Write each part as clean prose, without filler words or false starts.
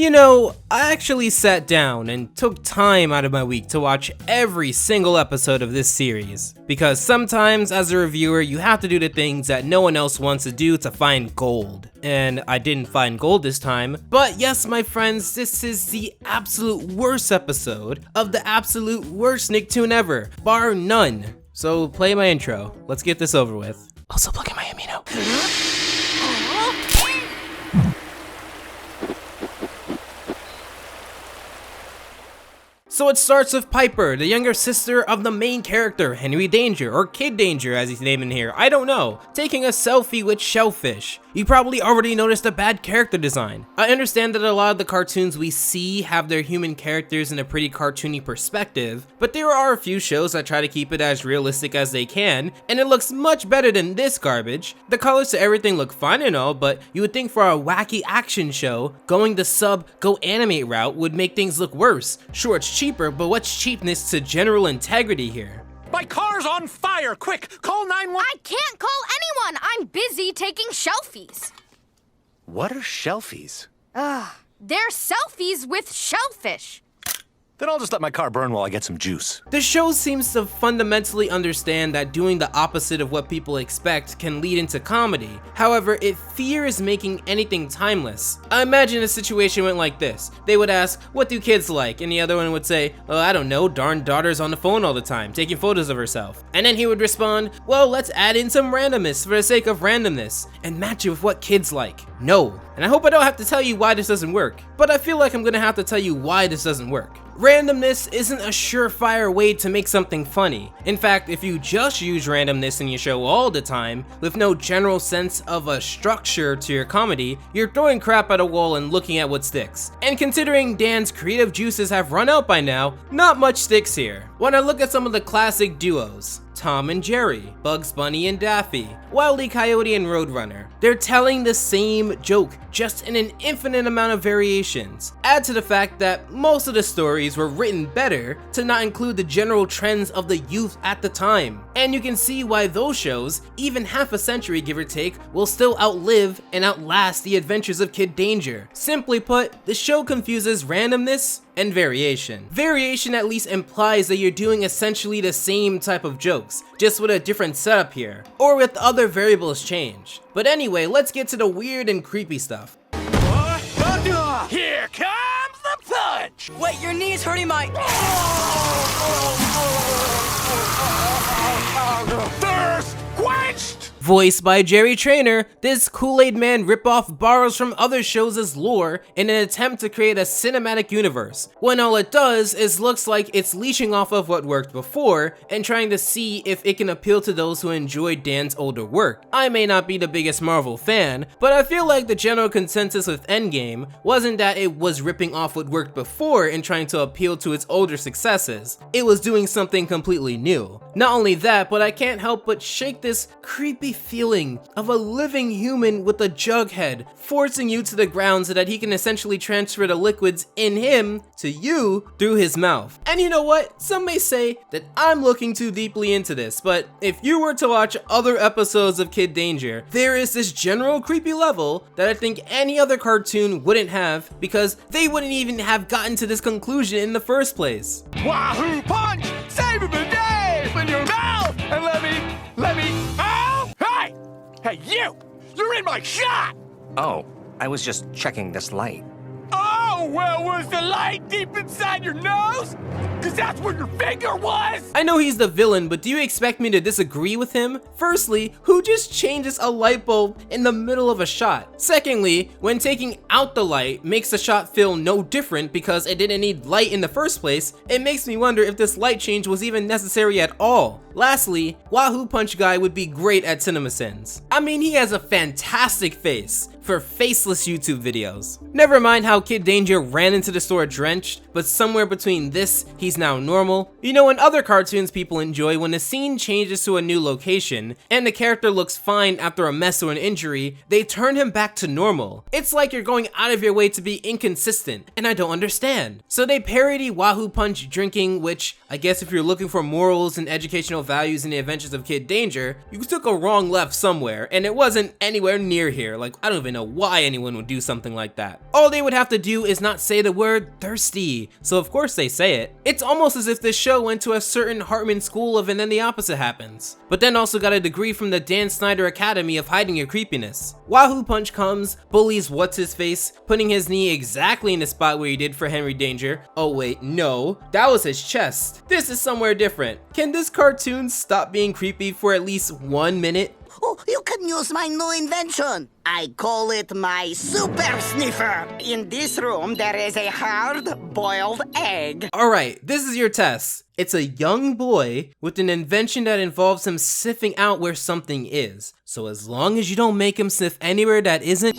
You know, I actually sat down and took time out of my week to watch every single episode of this series, because sometimes as a reviewer you have to do the things that no one else wants to do to find gold. And I didn't find gold this time, but yes my friends, this is the absolute worst episode of the absolute worst Nicktoon ever, bar none. So play my intro, let's get this over with. Also plug in my amino. So it starts with Piper, the younger sister of the main character, Henry Danger, or Kid Danger as he's named in here, I don't know, taking a selfie with Shellfish. You probably already noticed a bad character design. I understand that a lot of the cartoons we see have their human characters in a pretty cartoony perspective, but there are a few shows that try to keep it as realistic as they can, and it looks much better than this garbage. The colors to everything look fine and all, but you would think for a wacky action show, going the sub, go animate route would make things look worse. Sure, it's cheaper, but what's cheapness to general integrity here? My car's on fire! Quick, call 911! I can't call anyone! I'm busy taking selfies. What are shelfies? They're selfies with shellfish. Then I'll just let my car burn while I get some juice. The show seems to fundamentally understand that doing the opposite of what people expect can lead into comedy. However, it fears making anything timeless. I imagine a situation went like this. They would ask, what do kids like? And the other one would say, oh, I don't know, darn daughter's on the phone all the time, taking photos of herself. And then he would respond, well, let's add in some randomness for the sake of randomness and match it with what kids like. No. And I hope I don't have to tell you why this doesn't work, but I feel like I'm gonna have to tell you why this doesn't work. Randomness isn't a surefire way to make something funny. In fact, if you just use randomness in your show all the time, with no general sense of a structure to your comedy, you're throwing crap at a wall and looking at what sticks. And considering Dan's creative juices have run out by now, not much sticks here. When I look at some of the classic duos, Tom and Jerry, Bugs Bunny and Daffy, Wile E. Coyote and Roadrunner, they're telling the same joke, just in an infinite amount of variations. Add to the fact that most of the stories were written better to not include the general trends of the youth at the time. And you can see why those shows, even half a century give or take, will still outlive and outlast the adventures of Kid Danger. Simply put, the show confuses randomness and variation. Variation at least implies that you're doing essentially the same type of jokes, just with a different setup here, or with other variables changed. But anyway, let's get to the weird and creepy stuff. Here comes the punch! Wait, your knee's hurting my... Thirst quenched! Voiced by Jerry Trainer, this Kool-Aid Man ripoff borrows from other shows as lore in an attempt to create a cinematic universe, when all it does is looks like it's leeching off of what worked before and trying to see if it can appeal to those who enjoyed Dan's older work. I may not be the biggest Marvel fan, but I feel like the general consensus with Endgame wasn't that it was ripping off what worked before and trying to appeal to its older successes. It was doing something completely new. Not only that, but I can't help but shake this creepy feeling of a living human with a jug head, forcing you to the ground so that he can essentially transfer the liquids in him to you through his mouth. And you know what? Some may say that I'm looking too deeply into this, but if you were to watch other episodes of Kid Danger, there is this general creepy level that I think any other cartoon wouldn't have, because they wouldn't even have gotten to this conclusion in the first place. Wahoo punch! Saving the day! In your mouth! And let me, oh! Hey! Hey, you! You're in my shot! Oh, I was just checking this light. Oh, well, was the light deep inside your nose? Cause that's where your finger was! I know he's the villain, but do you expect me to disagree with him? Firstly, who just changes a light bulb in the middle of a shot? Secondly, when taking out the light makes the shot feel no different because it didn't need light in the first place, it makes me wonder if this light change was even necessary at all. Lastly, Wahoo Punch Guy would be great at CinemaSins. I mean, he has a fantastic face for faceless YouTube videos. Never mind how Kid Danger ran into the store drenched, but somewhere between this, he's now normal. You know, in other cartoons people enjoy, when the scene changes to a new location and the character looks fine after a mess or an injury, they turn him back to normal. It's like you're going out of your way to be inconsistent, and I don't understand. So they parody Wahoo Punch drinking, which I guess if you're looking for morals and educational values in the adventures of Kid Danger, you took a wrong left somewhere, and it wasn't anywhere near here. Like, I don't even even know why anyone would do something like that. All they would have to do is not say the word thirsty, so of course they say it. It's almost as if this show went to a certain Hartman school of and then the opposite happens. But then also got a degree from the Dan Snyder Academy of hiding your creepiness. Wahoo Punch comes, bullies what's-his-face, putting his knee exactly in the spot where he did for Henry Danger. Oh wait, no, that was his chest. This is somewhere different. Can this cartoon stop being creepy for at least 1 minute? Oh, you can use my new invention. I call it my super sniffer. In this room, there is a hard-boiled egg. Alright, this is your test. It's a young boy with an invention that involves him sniffing out where something is. So as long as you don't make him sniff anywhere that isn't...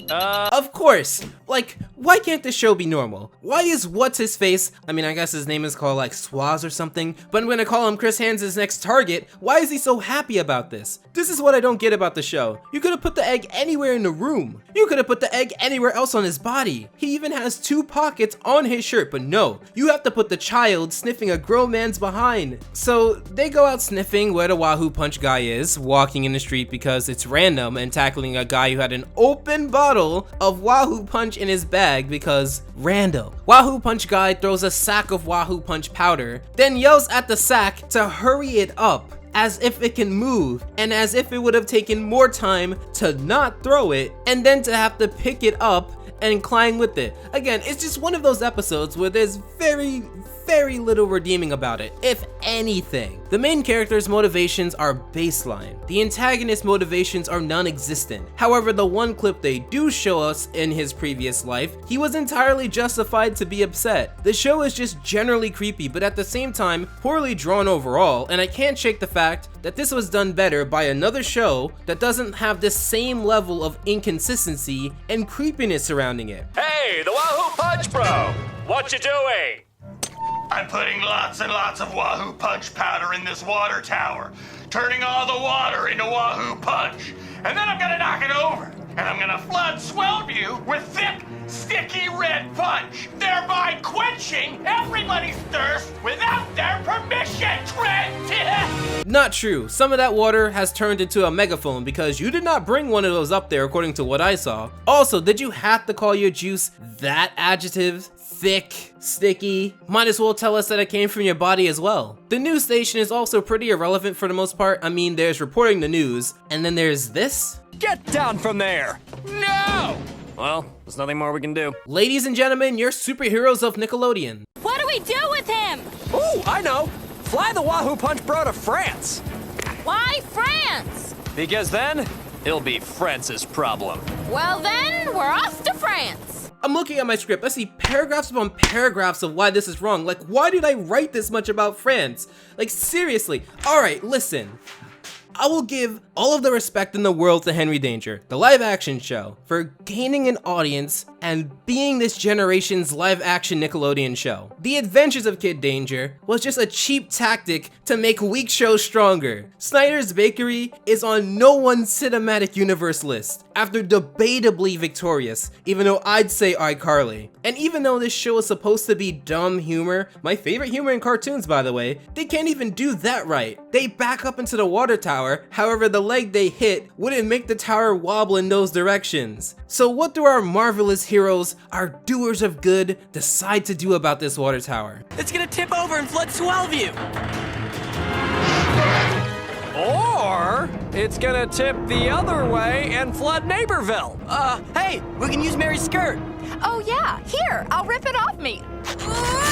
Of course! Like, why can't this show be normal? Why is what's-his-face, I mean I guess his name is called like Swaz or something, but I'm gonna call him Chris Hands' next target, why is he so happy about this? This is what I don't get about the show. You could've put the egg anywhere in the room. You could've put the egg anywhere else on his body. He even has 2 pockets on his shirt, but no, you have to put the child sniffing a grown man's behind. So they go out sniffing where the Wahoo Punch guy is, walking in the street because it's random, and tackling a guy who had an open bottle of Wahoo Punch in his bag because random. Wahoo Punch guy throws a sack of Wahoo Punch powder, then yells at the sack to hurry it up, as if it can move, and as if it would have taken more time to not throw it, and then to have to pick it up and climb with it. Again, it's just one of those episodes where there's very little redeeming about it, if anything. The main character's motivations are baseline. The antagonist's motivations are non-existent. However, the one clip they do show us in his previous life, he was entirely justified to be upset. The show is just generally creepy, but at the same time, poorly drawn overall, and I can't shake the fact that this was done better by another show that doesn't have the same level of inconsistency and creepiness surrounding it. Hey, the Wahoo Punch Bro! What you doing? I'm putting lots and lots of Wahoo Punch powder in this water tower, turning all the water into Wahoo Punch. And then I'm gonna knock it over, and I'm gonna flood Swellview with thick, sticky red punch, thereby quenching everybody's thirst without their permission, Trent! Not true. Some of that water has turned into a megaphone because you did not bring one of those up there according to what I saw. Also, did you have to call your juice that adjective? Thick, sticky? Might as well tell us that it came from your body as well. The news station is also pretty irrelevant for the most part. I mean, there's reporting the news, and then there's this? Get down from there! No! Well, there's nothing more we can do. Ladies and gentlemen, your superheroes of Nickelodeon. What do we do with him? Ooh, I know! Fly the Wahoo Punch Bro to France! Why France? Because then, it'll be France's problem. Well then, we're off to France. I'm looking at my script, I see paragraphs upon paragraphs of why this is wrong. Like, why did I write this much about France? Like, seriously. Alright, listen. I will give all of the respect in the world to Henry Danger, the live action show, for gaining an audience and being this generation's live action Nickelodeon show. The Adventures of Kid Danger was just a cheap tactic to make weak shows stronger. Snyder's Bakery is on no one's cinematic universe list, after debatably victorious, even though I'd say iCarly. And even though this show is supposed to be dumb humor, my favorite humor in cartoons by the way, they can't even do that right. They back up into the water tower, however the leg they hit wouldn't make the tower wobble in those directions. So what do our marvelous heroes, our doers of good, decide to do about this water tower? It's gonna tip over and flood Swellview. Or, it's gonna tip the other way and flood Neighborville. Hey, we can use Mary's skirt. Oh yeah, here, I'll rip it off me.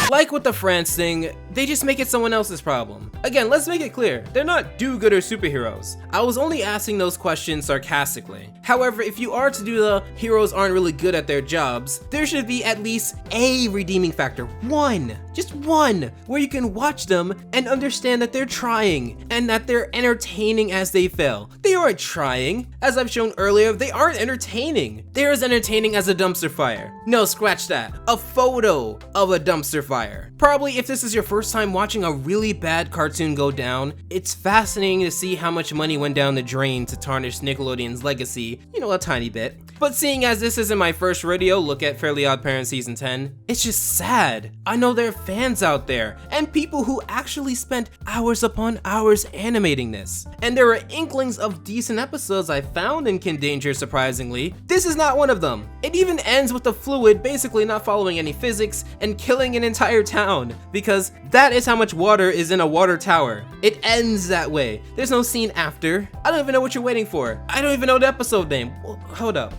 Like with the France thing, they just make it someone else's problem. Again, let's make it clear, they're not do-gooder superheroes. I was only asking those questions sarcastically. However, if you are to do the heroes aren't really good at their jobs, there should be at least a redeeming factor. One, just one, where you can watch them and understand that they're trying and that they're entertaining as they fail. They aren't trying. As I've shown earlier, they aren't entertaining. They're as entertaining as a dumpster fire. No, scratch that. A photo of a dumpster fire. Probably if this is your first time watching a really bad cartoon go down, it's fascinating to see how much money went down the drain to tarnish Nickelodeon's legacy, you know, a tiny bit. But seeing as this isn't my first rodeo look at Fairly Odd Parents Season 10, it's just sad. I know there are fans out there, and people who actually spent hours upon hours animating this. And there are inklings of decent episodes I found in Kin Danger, surprisingly. This is not one of them. It even ends with the fluid basically not following any physics and killing an entire town, because that is how much water is in a water tower. It ends that way. There's no scene after. I don't even know what you're waiting for. I don't even know the episode name. Well, hold up.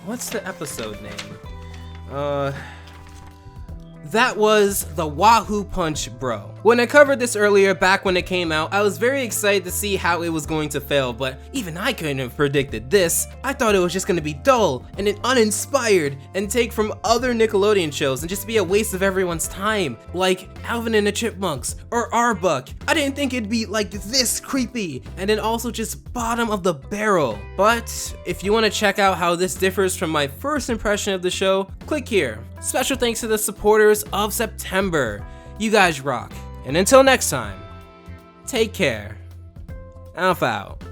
What's the episode name? That was the Wahoo Punch Bro. When I covered this earlier, back when it came out, I was very excited to see how it was going to fail, but even I couldn't have predicted this. I thought it was just gonna be dull and uninspired and take from other Nickelodeon shows and just be a waste of everyone's time, like Alvin and the Chipmunks or Arbuck. I didn't think it'd be like this creepy and then also just bottom of the barrel. But if you want to check out how this differs from my first impression of the show, click here. Special thanks to the supporters of September. You guys rock. And until next time, take care. Alpha out.